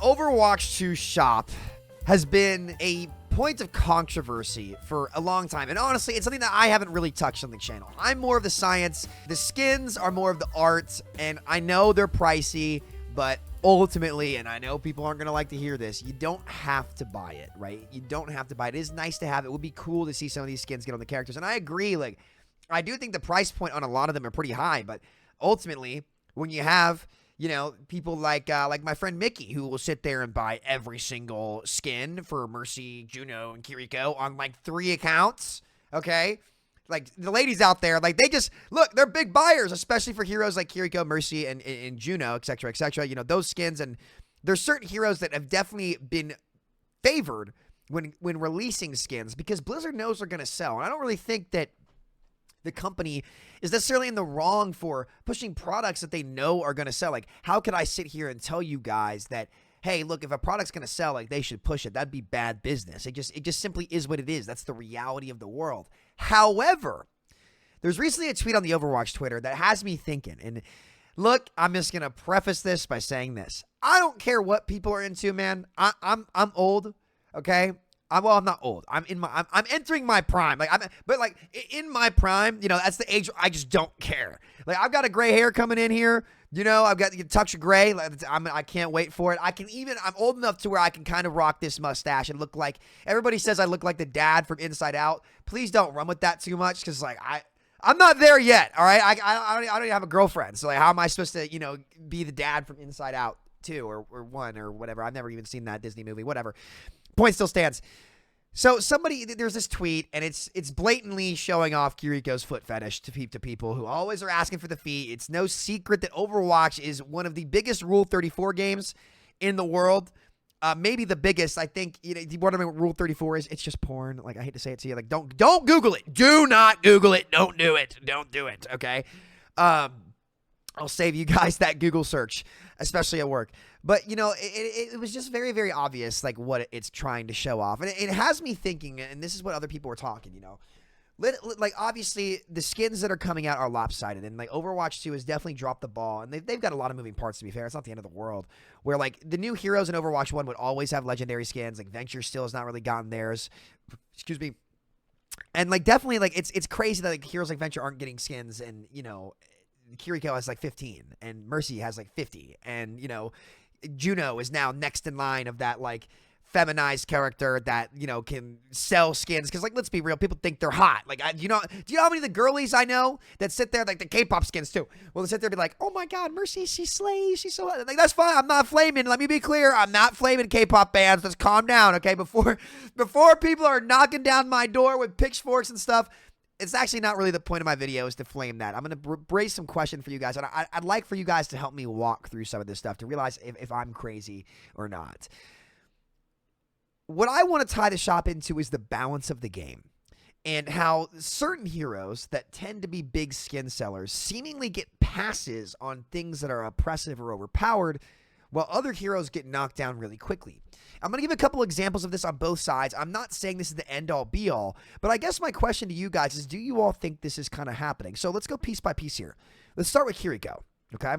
Overwatch 2 shop has been a point of controversy for a long time. And honestly, it's something that I haven't really touched on the channel. I'm more of the science. The skins are more of the art. And I know they're pricey, but ultimately, and I know people aren't going to like to hear this, you don't have to buy it, right? You don't have to buy it. It is nice to have. It would be cool to see some of these skins get on the characters. And I agree, like, I do think the price point on a lot of them are pretty high, but ultimately, when you have, you know, people like my friend Mickey, who will sit there and buy every single skin for Mercy, Juno, and Kiriko on like 3 accounts, okay? Like, the ladies out there, like, they just, look, they're big buyers, especially for heroes like Kiriko, Mercy, and Juno, etc., etc. You know, those skins, and there's certain heroes that have definitely been favored when releasing skins because Blizzard knows they're going to sell. And I don't really think that the company is necessarily in the wrong for pushing products that they know are going to sell. Like, how could I sit here and tell you guys that, hey, look, if a product's going to sell, like, they should push it? That'd be bad business. It just simply is what it is. That's the reality of the world. However, there's recently a tweet on the Overwatch Twitter that has me thinking. And look, I'm just going to preface this by saying this. I don't care what people are into, man. I'm old, okay? I'm not old. I'm entering my prime. But in my prime, you know, that's the age where I just don't care. Like, I've got a gray hair coming in here. You know, I've got a touch of gray. I can't wait for it. I'm old enough to where I can kind of rock this mustache and look like, everybody says I look like the dad from Inside Out. Please don't run with that too much, because like I'm not there yet. All right, I don't even have a girlfriend. So like, how am I supposed to, you know, be the dad from Inside Out 2 or 1 or whatever? I've never even seen that Disney movie. Whatever. Point still stands. So there's this tweet, and it's blatantly showing off Kiriko's foot fetish to people who always are asking for the feet. It's no secret that Overwatch is one of the biggest Rule 34 games in the world. Maybe the biggest. I think, you know, what I mean, Rule 34 is, it's just porn. Like, I hate to say it to you. Like, don't Google it. Do not Google it. Don't do it. Don't do it. Okay. I'll save you guys that Google search, especially at work. But, you know, it was just very, very obvious, like, what it's trying to show off. And it has me thinking, and this is what other people were talking, you know. Like, obviously, the skins that are coming out are lopsided. And, like, Overwatch 2 has definitely dropped the ball. And they've got a lot of moving parts, to be fair. It's not the end of the world. Where, like, the new heroes in Overwatch 1 would always have legendary skins. Like, Venture still has not really gotten theirs. Excuse me. And, like, definitely, like, it's crazy that, like, heroes like Venture aren't getting skins. And, you know, Kiriko has, like, 15. And Mercy has, like, 50. And, you know, Juno is now next in line of that, like, feminized character that, you know, can sell skins. Because, like, let's be real, people think they're hot. Like, do you know how many of the girlies I know that sit there, like, the K-pop skins too, will sit there and be like, oh my god, Mercy, she slays, she's so hot. Like, that's fine. I'm not flaming. Let me be clear, I'm not flaming K-pop bands. Let's calm down, okay? Before people are knocking down my door with pitchforks and stuff. It's actually not really the point of my video is to flame that. I'm going to raise some questions for you guys. And I'd like for you guys to help me walk through some of this stuff to realize if I'm crazy or not. What I want to tie the shop into is the balance of the game and how certain heroes that tend to be big skin sellers seemingly get passes on things that are oppressive or overpowered, while other heroes get knocked down really quickly. I'm going to give a couple examples of this on both sides. I'm not saying this is the end-all, be-all, but I guess my question to you guys is, do you all think this is kind of happening? So let's go piece by piece here. Let's start with Kiriko, okay?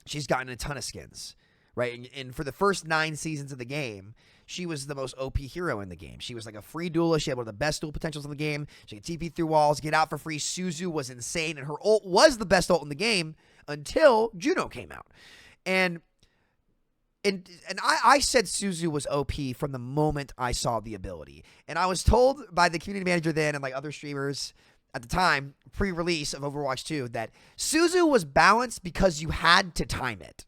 She's gotten a ton of skins, right? And for the first 9 seasons of the game, she was the most OP hero in the game. She was like a free duelist. She had one of the best duel potentials in the game. She could TP through walls, get out for free. Suzu was insane, and her ult was the best ult in the game until Juno came out. And I said Suzu was OP from the moment I saw the ability. And I was told by the community manager then and like other streamers at the time, pre-release of Overwatch 2, that Suzu was balanced because you had to time it.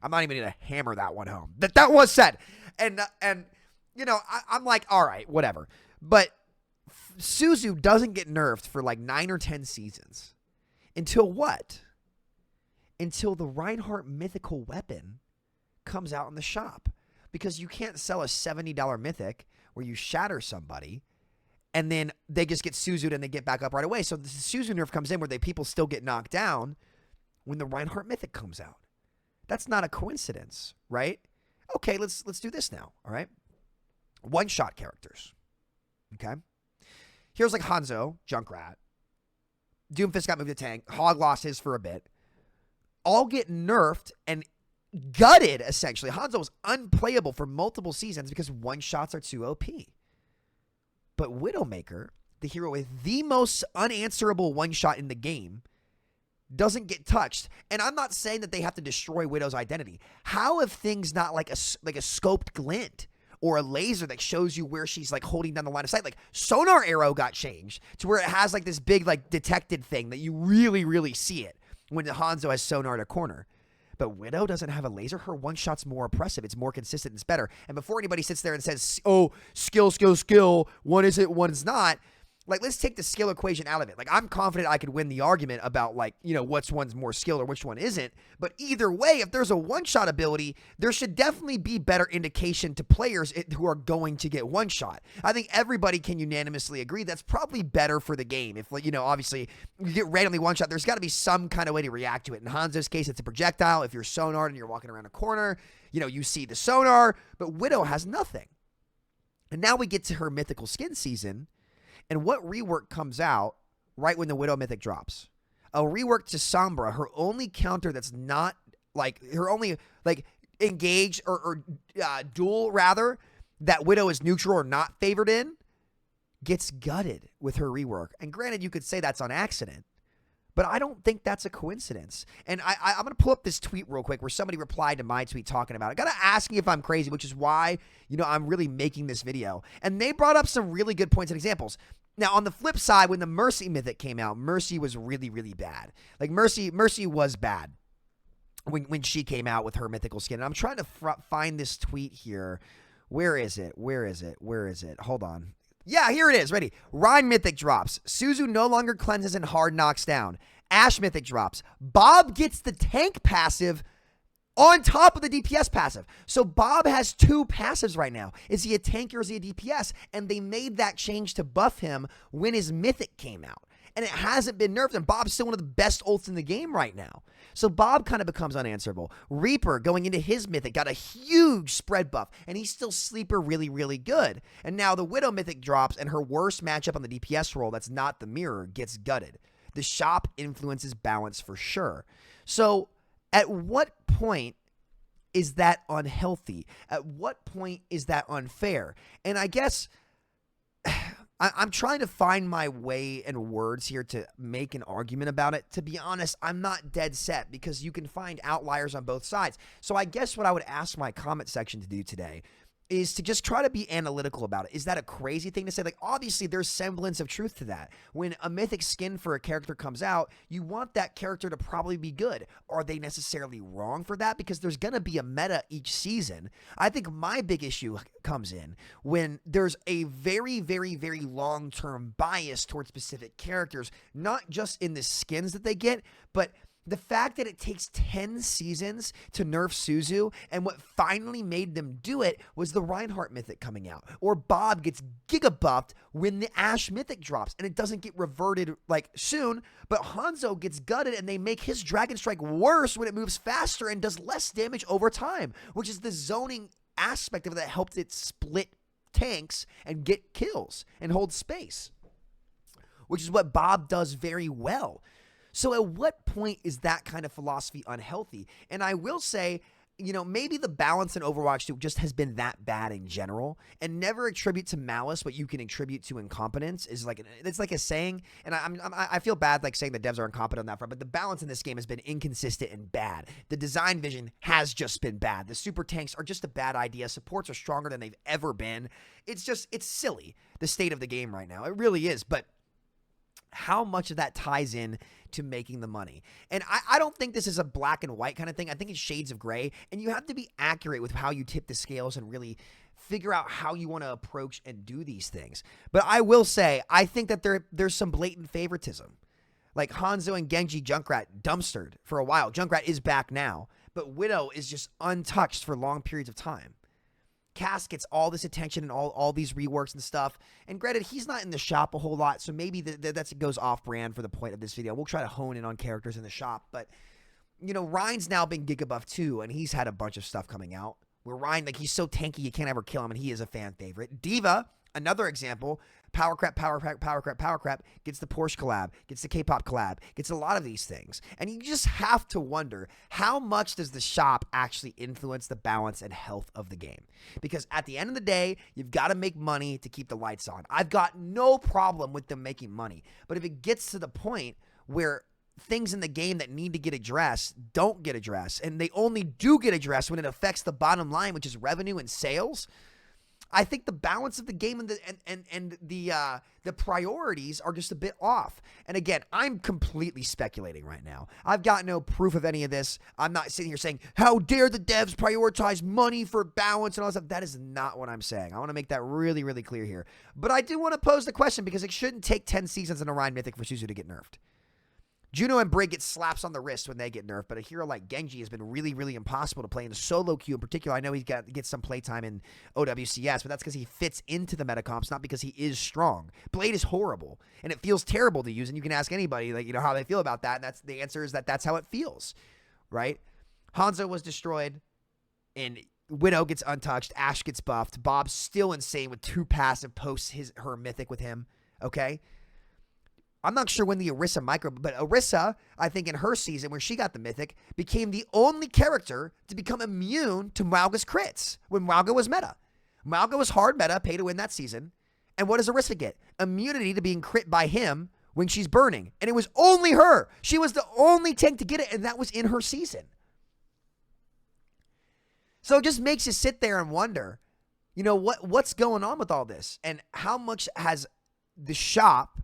I'm not even going to hammer that one home. That was said. And you know, I'm like, all right, whatever. But Suzu doesn't get nerfed for like 9 or 10 seasons. Until what? Until the Reinhardt mythical weapon comes out in the shop. Because you can't sell a $70 mythic where you shatter somebody and then they just get Suzu'd and they get back up right away. So the Suzu nerf comes in where people still get knocked down when the Reinhardt mythic comes out. That's not a coincidence, right? Okay, let's do this now, all right? One-shot characters, okay? Here's like Hanzo, Junkrat, Doomfist got moved to tank. Hog lost his for a bit. All get nerfed and gutted, essentially. Hanzo was unplayable for multiple seasons because one-shots are too OP. But Widowmaker, the hero with the most unanswerable one-shot in the game, doesn't get touched. And I'm not saying that they have to destroy Widow's identity. How have things not like a scoped glint or a laser that shows you where she's like holding down the line of sight? Like sonar arrow got changed to where it has like this big like detected thing that you really, really see it when Hanzo has sonar at a corner. But Widow doesn't have a laser. Her one-shot's more oppressive. It's more consistent. It's better. And before anybody sits there and says, oh, skill, one is it, one is not, like, let's take the skill equation out of it. Like, I'm confident I could win the argument about, like, you know, which one's more skilled or which one isn't. But either way, if there's a one-shot ability, there should definitely be better indication to players who are going to get one-shot. I think everybody can unanimously agree that's probably better for the game. If, like, you know, obviously, you get randomly one-shot, there's got to be some kind of way to react to it. In Hanzo's case, it's a projectile. If you're sonar and you're walking around a corner, you know, you see the sonar. But Widow has nothing. And now we get to her mythical skin season. And what rework comes out right when the Widow Mythic drops? A rework to Sombra, her only counter that's not, like, her only, like, engage or duel, rather, that Widow is neutral or not favored in, gets gutted with her rework. And granted, you could say that's on accident, but I don't think that's a coincidence. And I'm going to pull up this tweet real quick where somebody replied to my tweet talking about it. Got to ask me if I'm crazy, which is why, you know, I'm really making this video. And they brought up some really good points and examples. Now, on the flip side, when the Mercy Mythic came out, Mercy was really, really bad. Like, Mercy was bad when she came out with her mythical skin. And I'm trying to find this tweet here. Where is it? Hold on. Yeah, here it is. Ready. Rhine Mythic drops. Suzu no longer cleanses and hard knocks down. Ash Mythic drops. Bob gets the tank passive on top of the DPS passive. So Bob has two passives right now. Is he a tank or is he a DPS? And they made that change to buff him when his Mythic came out. And it hasn't been nerfed, and Bob's still one of the best ults in the game right now. So Bob kind of becomes unanswerable. Reaper, going into his Mythic, got a huge spread buff, and he's still sleeper really, really good. And now the Widow Mythic drops, and her worst matchup on the DPS role that's not the mirror gets gutted. The shop influences balance for sure. So at what point is that unhealthy? At what point is that unfair? And I guess I'm trying to find my way and words here to make an argument about it. To be honest, I'm not dead set because you can find outliers on both sides. So I guess what I would ask my comment section to do today is to just try to be analytical about it. Is that a crazy thing to say? Like, obviously, there's semblance of truth to that. When a mythic skin for a character comes out, you want that character to probably be good. Are they necessarily wrong for that? Because there's going to be a meta each season. I think my big issue comes in when there's a very, very, very long-term bias towards specific characters, not just in the skins that they get, but the fact that it takes 10 seasons to nerf Suzu, and what finally made them do it was the Reinhardt Mythic coming out. Or Bob gets giga buffed when the Ashe Mythic drops, and it doesn't get reverted like soon, but Hanzo gets gutted, and they make his Dragon Strike worse when it moves faster and does less damage over time, which is the zoning aspect of it that helped it split tanks and get kills and hold space, which is what Bob does very well. So at what point is that kind of philosophy unhealthy? And I will say, you know, maybe the balance in Overwatch 2 just has been that bad in general, and never attribute to malice what you can attribute to incompetence is like, it's like a saying, and I feel bad like saying the devs are incompetent on that front, but the balance in this game has been inconsistent and bad. The design vision has just been bad. The super tanks are just a bad idea. Supports are stronger than they've ever been. It's silly, the state of the game right now. It really is, but how much of that ties in to making the money? And I don't think this is a black and white kind of thing. I think it's shades of gray, and you have to be accurate with how you tip the scales and really figure out how you want to approach and do these things. But I will say, I think that there's some blatant favoritism. Like Hanzo and Genji Junkrat dumpstered for a while. Junkrat is back now, but Widow is just untouched for long periods of time. Cass gets all this attention and all these reworks and stuff. And granted, he's not in the shop a whole lot, so maybe that goes off-brand for the point of this video. We'll try to hone in on characters in the shop. But, you know, Ryan's now been gigabuff too, and he's had a bunch of stuff coming out. Where Ryan, like, he's so tanky you can't ever kill him, and he is a fan favorite. Diva, another example, Power crap, power crap, power crap, power crap gets the Porsche collab, gets the K-pop collab, gets a lot of these things. And you just have to wonder, how much does the shop actually influence the balance and health of the game? Because at the end of the day, you've got to make money to keep the lights on. I've got no problem with them making money. But if it gets to the point where things in the game that need to get addressed don't get addressed, and they only do get addressed when it affects the bottom line, which is revenue and sales, I think the balance of the game and the priorities are just a bit off. And again, I'm completely speculating right now. I've got no proof of any of this. I'm not sitting here saying, how dare the devs prioritize money for balance and all that stuff. That is not what I'm saying. I want to make that really, really clear here. But I do want to pose the question, because it shouldn't take 10 seasons in a Rhine Mythic for Suzu to get nerfed. Juno and Brig get slaps on the wrist when they get nerfed, but a hero like Genji has been really, really impossible to play in the solo queue in particular. I know he gets some playtime in OWCS, but that's because he fits into the meta comps, not because he is strong. Blade is horrible, and it feels terrible to use, and you can ask anybody, like, how they feel about that, and that's the answer is that's how it feels, right? Hanzo was destroyed, and Widow gets untouched, Ashe gets buffed, Bob's still insane with 2 passive posts her mythic with him, okay? I'm not sure when the Orisa micro, but Orisa, I think in her season where she got the mythic, became the only character to become immune to Mauga's crits when Mauga was meta. Mauga was hard meta, pay to win that season. And what does Orisa get? Immunity to being crit by him when she's burning. And it was only her. She was the only tank to get it, and that was in her season. So it just makes you sit there and wonder, what's going on with all this? And how much has the shop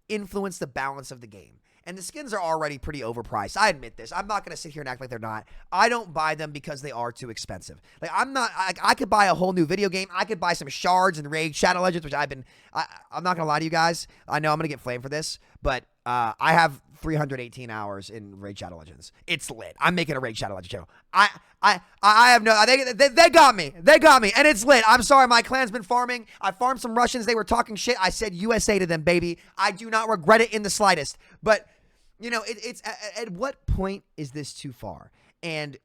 influence the balance of the game? And the skins are already pretty overpriced. I admit this. I'm not going to sit here and act like they're not. I don't buy them because they are too expensive. Like, I could buy a whole new video game. I could buy some shards and Raid Shadow Legends, which I'm not going to lie to you guys. I know I'm going to get flamed for this, but I have 318 hours in Raid Shadow Legends. It's lit. I'm making a Raid Shadow Legends channel. I have no, they got me. They got me, and it's lit. I'm sorry, my clan's been farming. I farmed some Russians. They were talking shit. I said USA to them, baby. I do not regret it in the slightest. But, it's at what point is this too far? And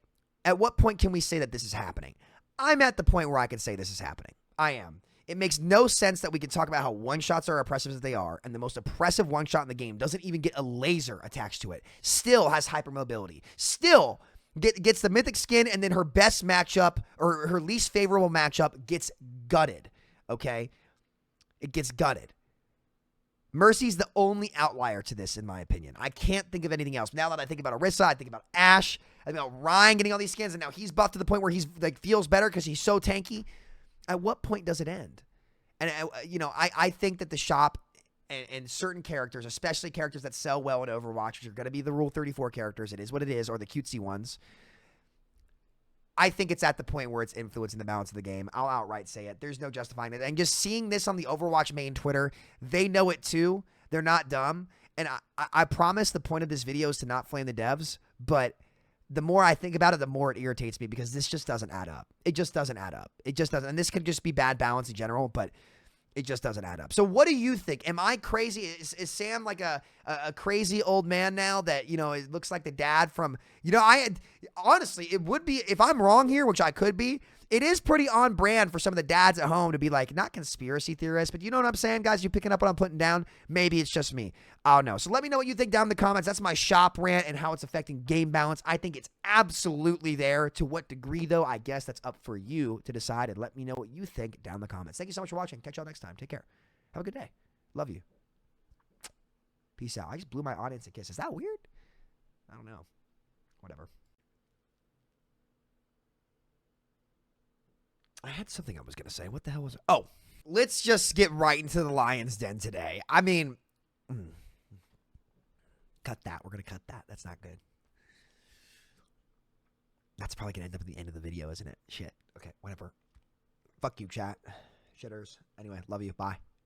at what point can we say that this is happening? I'm at the point where I can say this is happening. I am. It makes no sense that we can talk about how one-shots are oppressive as they are, and the most oppressive one-shot in the game doesn't even get a laser attached to it. Still has hypermobility. Still gets the mythic skin, and then her best matchup, or her least favorable matchup, gets gutted, okay? It gets gutted. Mercy's the only outlier to this, in my opinion. I can't think of anything else. Now that I think about Orisa, I think about Ashe, I think about Ryan getting all these skins, and now he's buffed to the point where he's feels better because he's so tanky. At what point does it end? And, I think that the shop and certain characters, especially characters that sell well in Overwatch, which are going to be the Rule 34 characters, it is what it is, or the cutesy ones, I think it's at the point where it's influencing the balance of the game. I'll outright say it. There's no justifying it. And just seeing this on the Overwatch main Twitter, they know it too. They're not dumb. And I promise the point of this video is to not flame the devs, but the more I think about it, the more it irritates me, because this just doesn't add up. It just doesn't add up. It just doesn't. And this could just be bad balance in general, but it just doesn't add up. So what do you think? Am I crazy? Is Sam like a crazy old man now that, it looks like the dad from, honestly, it would be, if I'm wrong here, which I could be, it is pretty on brand for some of the dads at home to be like, not conspiracy theorists, but you know what I'm saying, guys? You picking up what I'm putting down? Maybe it's just me. I don't know. So let me know what you think down in the comments. That's my shop rant and how it's affecting game balance. I think it's absolutely there. To what degree, though, I guess that's up for you to decide, and let me know what you think down in the comments. Thank you so much for watching. Catch y'all next time. Take care. Have a good day. Love you. Peace out. I just blew my audience a kiss. Is that weird? I don't know. Whatever. I had something I was going to say. What the hell was it? Oh, let's just get right into the Lion's Den today. I mean, cut that. We're going to cut that. That's not good. That's probably going to end up at the end of the video, isn't it? Shit. Okay, whatever. Fuck you, chat. Shitters. Anyway, love you. Bye.